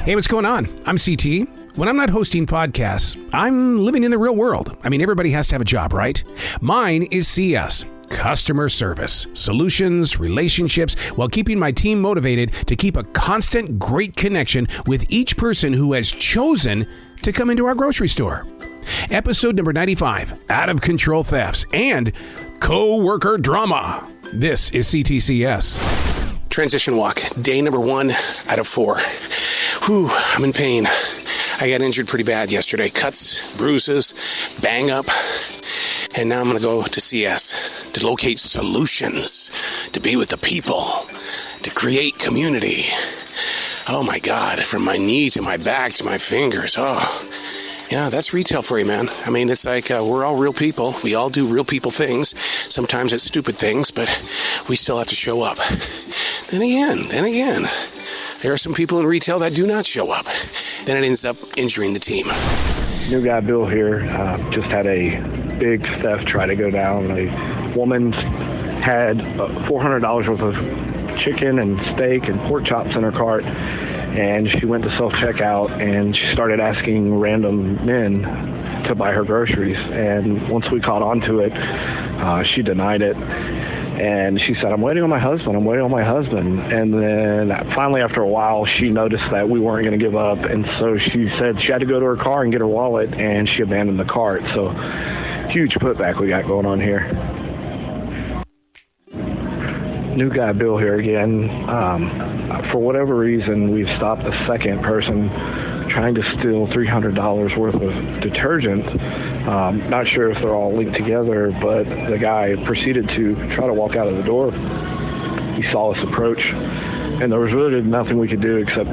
Hey, what's going on? I'm CT. When I'm not hosting podcasts, I'm living in the real world. I mean, everybody has to have a job, right? Mine is CS. Customer service, solutions, relationships, while keeping my team motivated to keep a constant, great connection with each person who has chosen to come into our grocery store. Episode number 95, Out of Control Thefts and Coworker Drama. This is C.T.C.S. Transition walk, day number 1 out of 4. Whew, I'm in pain. I got injured pretty bad yesterday. Cuts, bruises, bang up. And now I'm going to go to CS to locate solutions, to be with the people, to create community. Oh my God, from my knee to my back to my fingers. Oh, yeah, that's retail for you, man. I mean, it's like we're all real people. We all do real people things. Sometimes it's stupid things, but we still have to show up. Then again, there are some people in retail that do not show up. Then it ends up injuring the team. New guy Bill here. Just had a big theft try to go down. A woman had $400 worth of chicken and steak and pork chops in her cart, and she went to self-checkout and she started asking random men to buy her groceries. And once we caught on to it, she denied it. And she said, I'm waiting on my husband. And then finally, after a while, she noticed that we weren't going to give up. And so she said she had to go to her car and get her wallet, and she abandoned the cart. So huge putback we got going on here. New guy Bill here again. For whatever reason, we've stopped a second person trying to steal $300 worth of detergent. Not sure if they're all linked together, but the guy proceeded to try to walk out of the door. He saw us approach, and there was really nothing we could do except,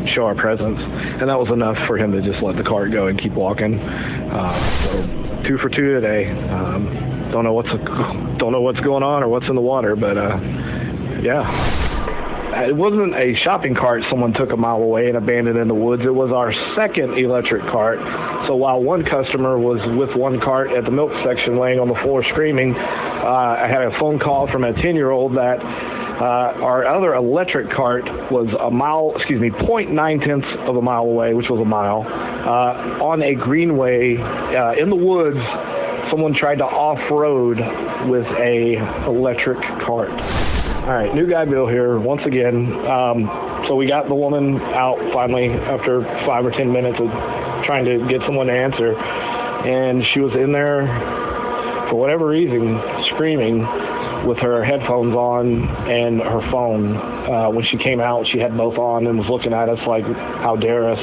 show our presence. And that was enough for him to just let the cart go and keep walking. So 2 for 2 today. Don't know what's going on or what's in the water, but yeah. It wasn't a shopping cart someone took a mile away and abandoned in the woods. It was our second electric cart. So while one customer was with one cart at the milk section laying on the floor screaming, I had a phone call from a 10-year-old that our other electric cart was 0.9 of a mile away, which was a mile, on a greenway in the woods. Someone tried to off-road with a electric cart. All right, new guy Bill here once again. So we got the woman out finally after 5 or 10 minutes of trying to get someone to answer. And she was in there, for whatever reason, screaming with her headphones on and her phone. When she came out, she had both on and was looking at us like, how dare us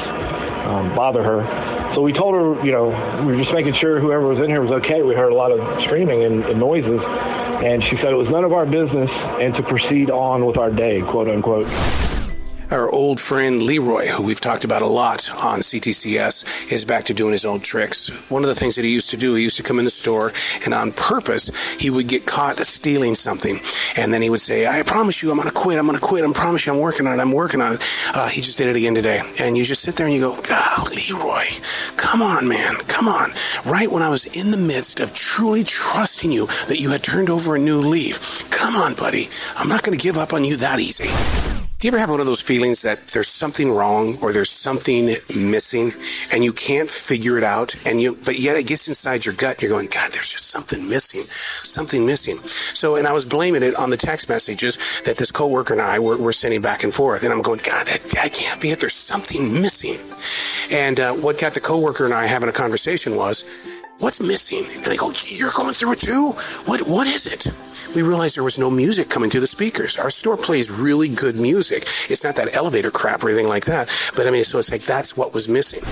bother her. So we told her, we were just making sure whoever was in here was okay. We heard a lot of screaming and noises. And she said it was none of our business and to proceed on with our day, quote unquote. Our old friend Leroy, who we've talked about a lot on C.T.C.S, is back to doing his old tricks. One of the things that he used to do, he used to come in the store, and on purpose, he would get caught stealing something. And then he would say, I promise you, I'm going to quit. I promise you, I'm working on it. He just did it again today. And you just sit there and you go, Leroy, come on, man, come on. Right when I was in the midst of truly trusting you that you had turned over a new leaf. Come on, buddy. I'm not going to give up on you that easy. Do you ever have one of those feelings that there's something wrong or there's something missing and you can't figure it out, but yet it gets inside your gut and you're going, God, there's just something missing. So, and I was blaming it on the text messages that this coworker and I were sending back and forth. And I'm going, God, that can't be it. There's something missing. And what got the coworker and I having a conversation was, what's missing? And I go, you're going through it too? What is it? We realized there was no music coming through the speakers. Our store plays really good music. It's not that elevator crap or anything like that. But so it's like that's what was missing.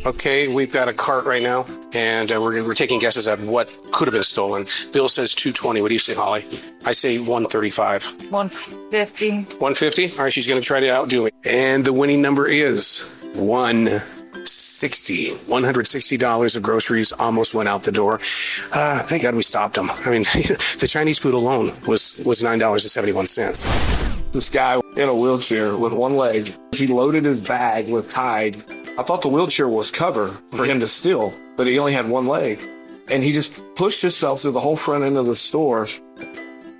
Okay, we've got a cart right now, and we're taking guesses at what could have been stolen. Bill says 220. What do you say, Holly? I say 135. 150. 150? All right, she's going to try to outdo me. And the winning number is $160 of groceries almost went out the door. Thank God we stopped them. The Chinese food alone was $9.71. This guy in a wheelchair with one leg, he loaded his bag with Tide. I thought the wheelchair was cover for him to steal, but he only had one leg. And he just pushed himself through the whole front end of the store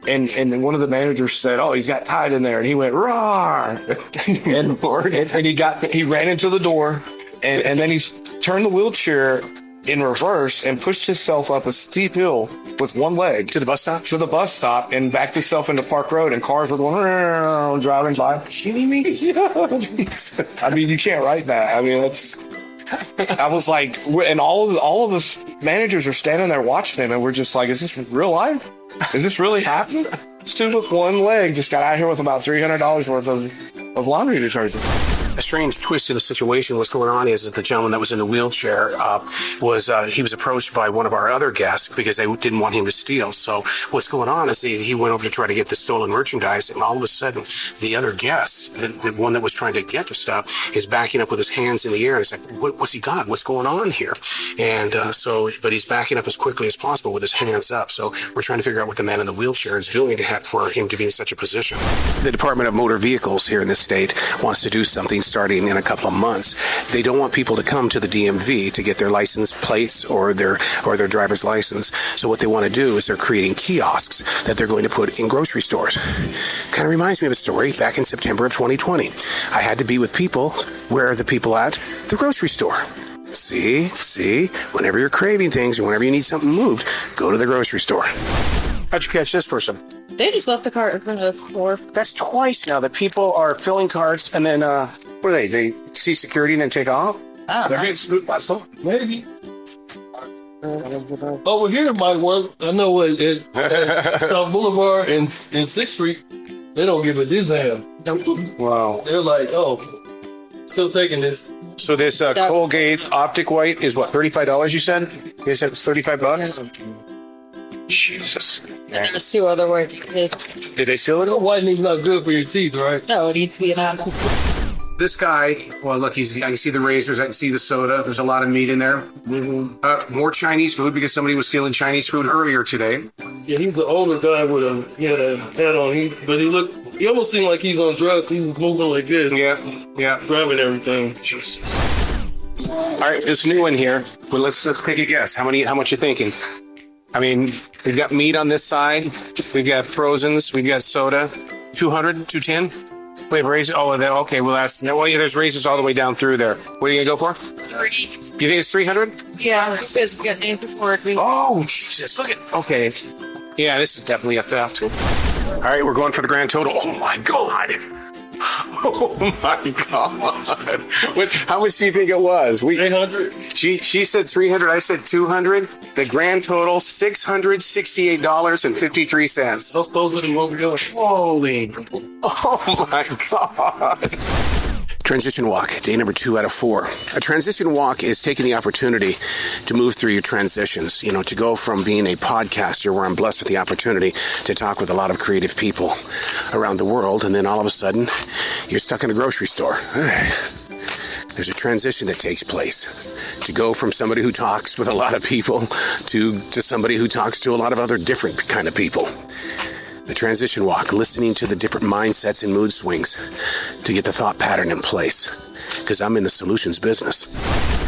And then one of the managers said, "Oh, he's got tied in there," and he went roar, and he ran into the door, and then he turned the wheelchair in reverse and pushed himself up a steep hill with one leg To the bus stop? to the bus stop and backed himself into Park Road, and cars were going driving by. Kidding me? Yeah. I mean, you can't write that. I mean, that's. I was like, and all of us managers are standing there watching him, and we're just like, is this real life? Is this really happening? This dude with one leg just got out here with about $300 worth of laundry detergent. A strange twist to the situation. What's going on is that the gentleman that was in the wheelchair he was approached by one of our other guests because they didn't want him to steal. So what's going on is he went over to try to get the stolen merchandise, and all of a sudden the other guest, the one that was trying to get the stuff, is backing up with his hands in the air. And it's like, what's he got? What's going on here? And but he's backing up as quickly as possible with his hands up. So we're trying to figure out what the man in the wheelchair is doing for him to be in such a position. The Department of Motor Vehicles here in this state wants to do something starting in a couple of months. They don't want people to come to the DMV to get their license plates or their driver's license. So what they want to do is they're creating kiosks that they're going to put in grocery stores. Kind of reminds me of a story back in September of 2020. I had to be with people. Where are the people at? The grocery store. See, whenever you're craving things or whenever you need something moved, go to the grocery store. How'd you catch this person? They just left the cart in front of the store. That's twice now that people are filling carts and then, what are they? They see security and then take off? I They're don't know. getting scooped by some. Maybe. Over here it might work. I know what at South Boulevard and 6th Street, they don't give a damn. Wow. They're like, oh, still taking this. So this Colgate Optic White is what, $35 you said? You said it was $35? Jesus. And there's two other ways. Did they seal it? Whitening's not good for your teeth, right? No, it needs to be an apple. This guy, well, look, I can see the razors, I can see the soda. There's a lot of meat in there. More Chinese food because somebody was stealing Chinese food earlier today. Yeah, he's an older guy with a hat on. He almost seemed like he's on drugs. He's moving like this. Yeah. Grabbing everything. Jesus. All right, this new one here. Well, let's take a guess. How much you thinking? I mean, we've got meat on this side. We've got frozens. We've got soda. 200, 210? We have razors. Oh, okay. Well, there's razors all the way down through there. What are you going to go for? 30. Do you think it's 300? Yeah, it's got names before it. Oh, Jesus. Look at. Okay. Yeah, this is definitely a theft. All right, we're going for the grand total. Oh, my God. Oh, my God. How much do you think it was? 800. She said 300. I said 200. The grand total, $668.53. Those are the movie goers. Holy. Oh, my God. Transition walk, day number 2 out of 4. A transition walk is taking the opportunity to move through your transitions, to go from being a podcaster where I'm blessed with the opportunity to talk with a lot of creative people around the world, and then all of a sudden, you're stuck in a grocery store. There's a transition that takes place to go from somebody who talks with a lot of people to somebody who talks to a lot of other different kind of people. The transition walk, listening to the different mindsets and mood swings to get the thought pattern in place, because I'm in the solutions business.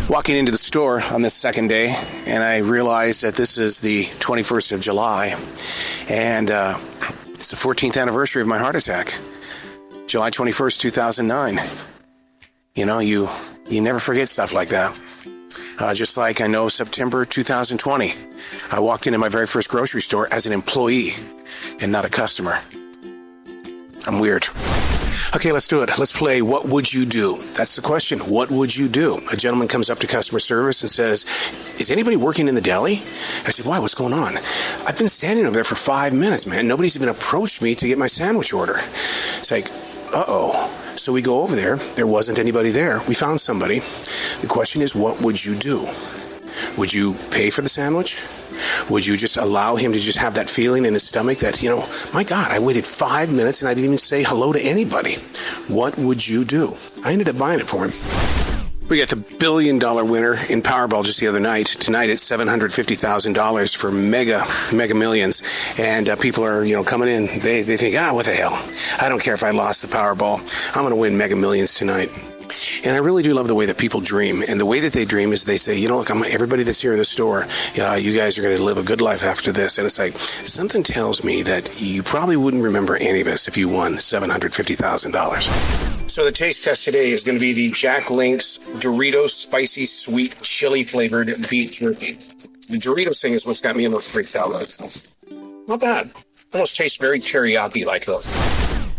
Walking into the store on this second day, and I realized that this is the 21st of July, and it's the 14th anniversary of my heart attack, July 21st, 2009. You never forget stuff like that. Just like I know September 2020, I walked into my very first grocery store as an employee and not a customer. I'm weird. Okay, let's do it. Let's play What Would You Do? That's the question. What would you do? A gentleman comes up to customer service and says, is anybody working in the deli? I said, why? What's going on? I've been standing over there for 5 minutes, man. Nobody's even approached me to get my sandwich order. It's like, uh-oh. So we go over there. There wasn't anybody there. We found somebody. The question is, what would you do? Would you pay for the sandwich? Would you just allow him to just have that feeling in his stomach that, my God, I waited 5 minutes and I didn't even say hello to anybody. What would you do? I ended up buying it for him. We got the $1 billion winner in Powerball just the other night. Tonight it's $750,000 for mega millions. And people are, coming in. They think, what the hell? I don't care if I lost the Powerball. I'm going to win mega millions tonight. And I really do love the way that people dream. And the way that they dream is they say, look, everybody that's here in the store, you guys are going to live a good life after this. And it's like, something tells me that you probably wouldn't remember any of this if you won $750,000. So the taste test today is going to be the Jack Link's Doritos Spicy Sweet Chili Flavored Beef Jerky. The Doritos thing is what's got me in those freaked out. Not bad. Almost tastes very teriyaki-like though.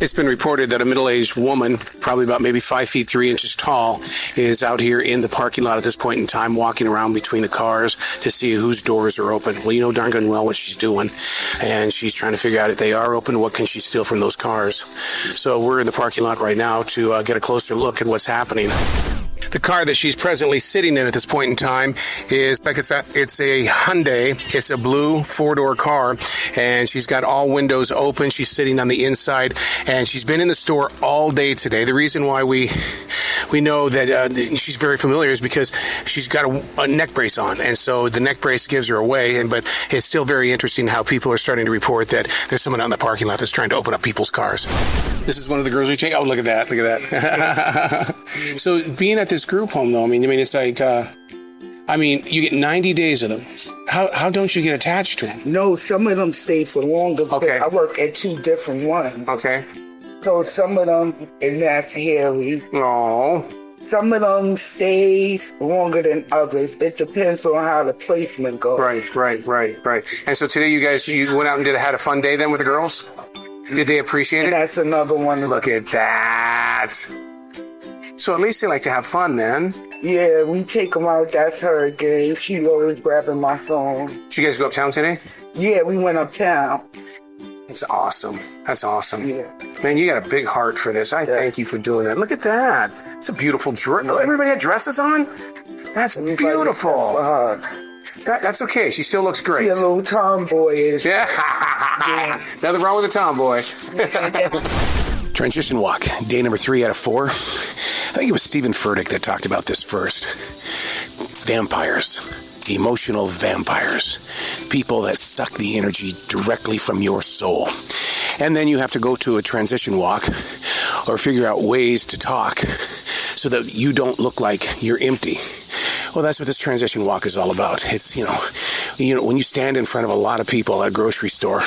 It's been reported that a middle-aged woman, probably about maybe 5 feet 3 inches tall, is out here in the parking lot at this point in time, walking around between the cars to see whose doors are open. Well, you know darn good and well what she's doing, and she's trying to figure out if they are open, what can she steal from those cars. So we're in the parking lot right now to get a closer look at what's happening. The car that she's presently sitting in at this point in time is it's a Hyundai. It's a blue 4-door car, and she's got all windows open. She's sitting on the inside, and she's been in the store all day today. The reason why we know that she's very familiar is because she's got a neck brace on, and so the neck brace gives her away. But it's still very interesting how people are starting to report that there's someone out in the parking lot that's trying to open up people's cars. This is one of the girls we take. Oh, look at that! Look at that! So being at this group home, though, I mean, it's like, you get 90 days of them. How don't you get attached to them? No, some of them stay for longer. Okay. I work at 2 different ones. Okay. So some of them, and that's hairy. No. Some of them stays longer than others. It depends on how the placement goes. Right. And so today you went out and had a fun day then with the girls? Did they appreciate it? And that's another one. Look at that. So at least they like to have fun then. Yeah, we take them out. That's her game. She always grabbing my phone. Did you guys go uptown today? Yeah, we went uptown. It's awesome. That's awesome. Yeah. Man, you got a big heart for this. I thank you for doing that. Look at that. It's a beautiful dress. Everybody had dresses on? That's beautiful. That's okay. She still looks great. She a little tomboy-ish. Yeah. Nothing wrong with a tomboy. Transition walk, day number 3 out of 4. I think it was Stephen Furtick that talked about this first. Vampires, emotional vampires, people that suck the energy directly from your soul. And then you have to go to a transition walk or figure out ways to talk so that you don't look like you're empty. Well, that's what this transition walk is all about. It's, when you stand in front of a lot of people at a grocery store,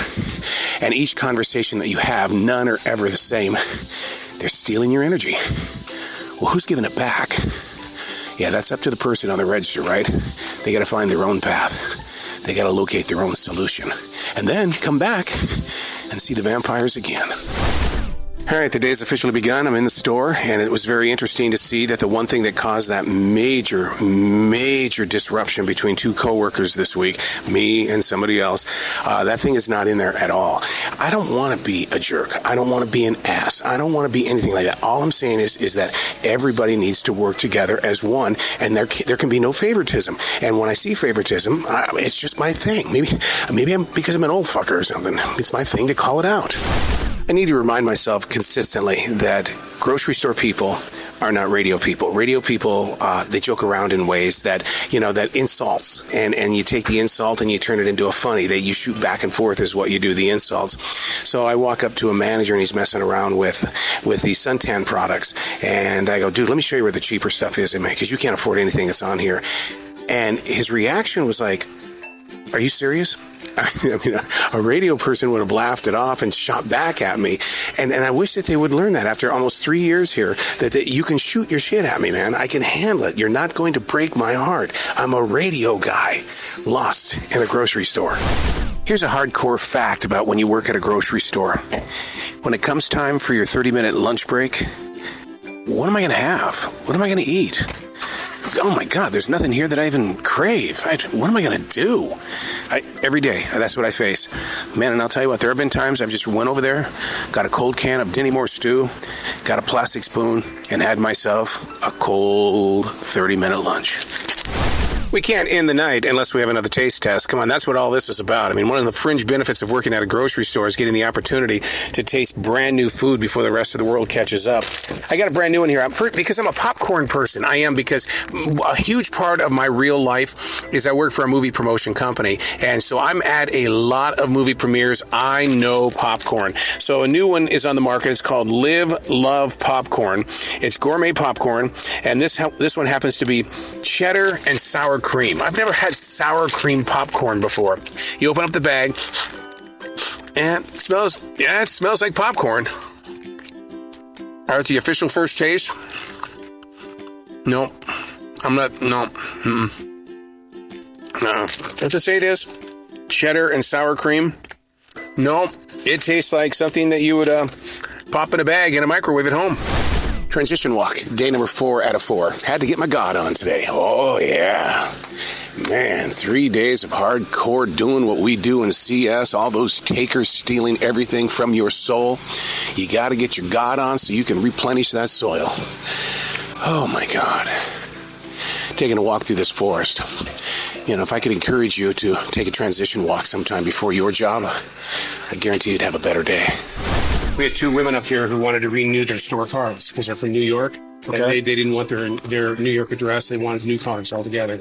and each conversation that you have, none are ever the same. They're stealing your energy. Well, who's giving it back? Yeah, that's up to the person on the register, right? They got to find their own path. They got to locate their own solution. And then come back and see the vampires again. All right, the day's officially begun. I'm in the store, and it was very interesting to see that the one thing that caused that major disruption between 2 coworkers this week, me and somebody else, that thing is not in there at all. I don't want to be a jerk. I don't want to be an ass. I don't want to be anything like that. All I'm saying is that everybody needs to work together as one, and there can be no favoritism. And when I see favoritism, it's just my thing. Maybe I'm because I'm an old fucker or something. It's my thing to call it out. I need to remind myself consistently that grocery store people are not radio people. Radio people, they joke around in ways that, that insults. And you take the insult and you turn it into a funny. You shoot back and forth is what you do, the insults. So I walk up to a manager and he's messing around with these suntan products. And I go, dude, let me show you where the cheaper stuff is, because you can't afford anything that's on here. And his reaction was like, are you serious? A radio person would have laughed it off and shot back at me. And I wish that they would learn that after almost 3 years here, that you can shoot your shit at me, man. I can handle it. You're not going to break my heart. I'm a radio guy lost in a grocery store. Here's a hardcore fact about when you work at a grocery store. When it comes time for your 30-minute lunch break, what am I going to have? What am I going to eat? Oh my God, there's nothing here that I even crave. What am I going to do? Every day, that's what I face. Man, and I'll tell you what, there have been times I've just went over there, got a cold can of Dinty Moore stew, got a plastic spoon, and had myself a cold 30-minute lunch. We can't end the night unless we have another taste test. Come on, that's what all this is about. I mean, one of the fringe benefits of working at a grocery store is getting the opportunity to taste brand new food before the rest of the world catches up. I got a brand new one here. Because I'm a popcorn person. I am, because a huge part of my real life is I work for a movie promotion company. And so I'm at a lot of movie premieres. I know popcorn. So a new one is on the market. It's called Live Love Popcorn. It's gourmet popcorn. And this one happens to be cheddar and sour cream. I've never had sour cream popcorn before. You open up the bag, and it smells like popcorn. All right, the official first taste. No, I'm not. No. No. Don't you say it is? Cheddar and sour cream. No, it tastes like something that you would pop in a bag in a microwave at home. Transition walk, day number 4 out of 4. Had to get my God on today. Oh, yeah. Man, 3 days of hardcore doing what we do in CS, all those takers stealing everything from your soul. You got to get your God on so you can replenish that soil. Oh, my God. Taking a walk through this forest. You know, if I could encourage you to take a transition walk sometime before your job, I guarantee you'd have a better day. We had 2 women up here who wanted to renew their store cards because they're from New York. Okay. And they didn't want their New York address. They wanted new cards altogether.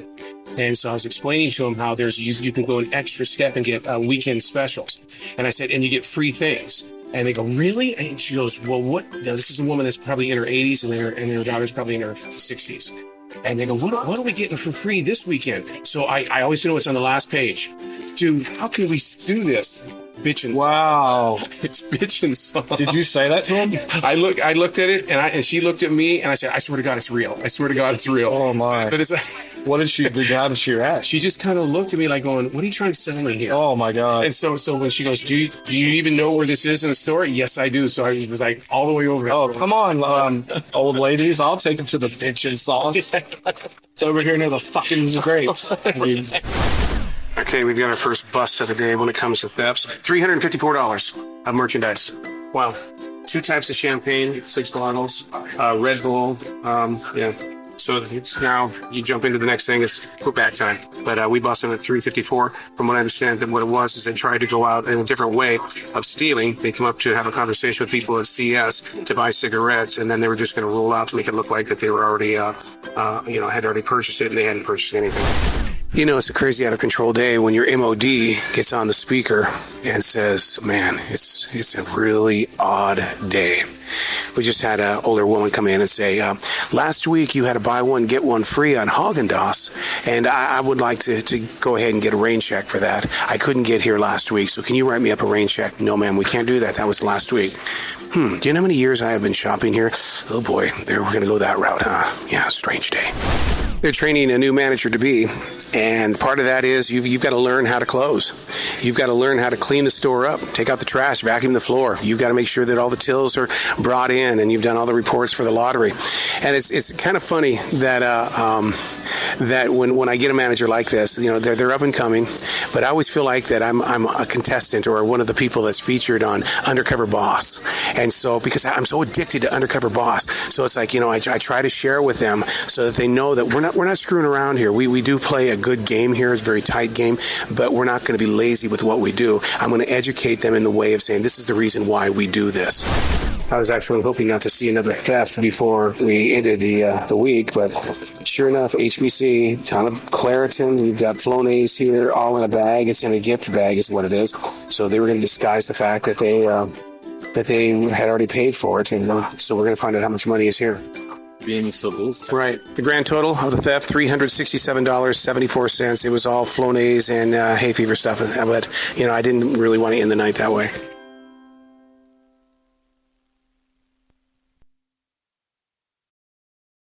And so I was explaining to them how you can go an extra step and get weekend specials. And I said, and you get free things. And they go, really? And she goes, well, what? Now, this is a woman that's probably in her 80s and their daughter's probably in her 60s. And they go, what are we getting for free this weekend? So I always know it's on the last page. Dude, how can we do this? Bitchin'. Wow. It's bitchin' song. Did you say that to him? I looked at it, and she looked at me, and I said, I swear to God, it's real. I swear to God, it's real. Oh, my. But it's what did she react? She just kind of looked at me like going, what are you trying to sell me here? Oh, my God. And so when she goes, do you even know where this is in the store? Yes, I do. So I was like all the way over. Oh, come on, old ladies. I'll take them to the bitchin' sauce. It's over here near the fucking grapes. Okay, we've got our first bust of the day when it comes to thefts. $354 of merchandise. Wow. 2 types of champagne, 6 bottles, Red Bull. Yeah. So it's now you jump into the next thing. It's put back time. But we busted them at $354. From what I understand, that what it was is they tried to go out in a different way of stealing. They come up to have a conversation with people at CS to buy cigarettes, and then they were just going to roll out to make it look like that they were already, had already purchased it, and they hadn't purchased anything. You know, it's a crazy out of control day when your MOD gets on the speaker and says, man, it's a really odd day. We just had an older woman come in and say, last week you had a buy one, get one free on Haagen-Dazs, and I would like to go ahead and get a rain check for that. I couldn't get here last week, so can you write me up a rain check? No, ma'am, we can't do that. That was last week. Do you know how many years I have been shopping here? Oh, boy, we're going to go that route, huh? Yeah, strange day. They're training a new manager to be, and part of that is you've got to learn how to close. You've got to learn how to clean the store up, take out the trash, vacuum the floor. You've got to make sure that all the tills are brought in, and you've done all the reports for the lottery. And it's kind of funny that that when I get a manager like this, you know, they're up and coming, but I always feel like that I'm a contestant or one of the people that's featured on Undercover Boss. And so because I'm so addicted to Undercover Boss, so it's like, you know, I try to share with them so that they know that we're not screwing around here. We do play a good game here. It's a very tight game, but we're not going to be lazy with what we do. I'm going to educate them in the way of saying this is the reason why we do this. I was actually hoping not to see another theft before we ended the week, but sure enough, HBC, ton of Claritin, we've got Flonase here, all in a bag. It's in a gift bag is what it is. So they were going to disguise the fact that they had already paid for it, and so we're going to find out how much money is here. Being so loose. Right. The grand total of the theft, $367.74. It was all Flonase and hay fever stuff, but you know, I didn't really want to end the night that way.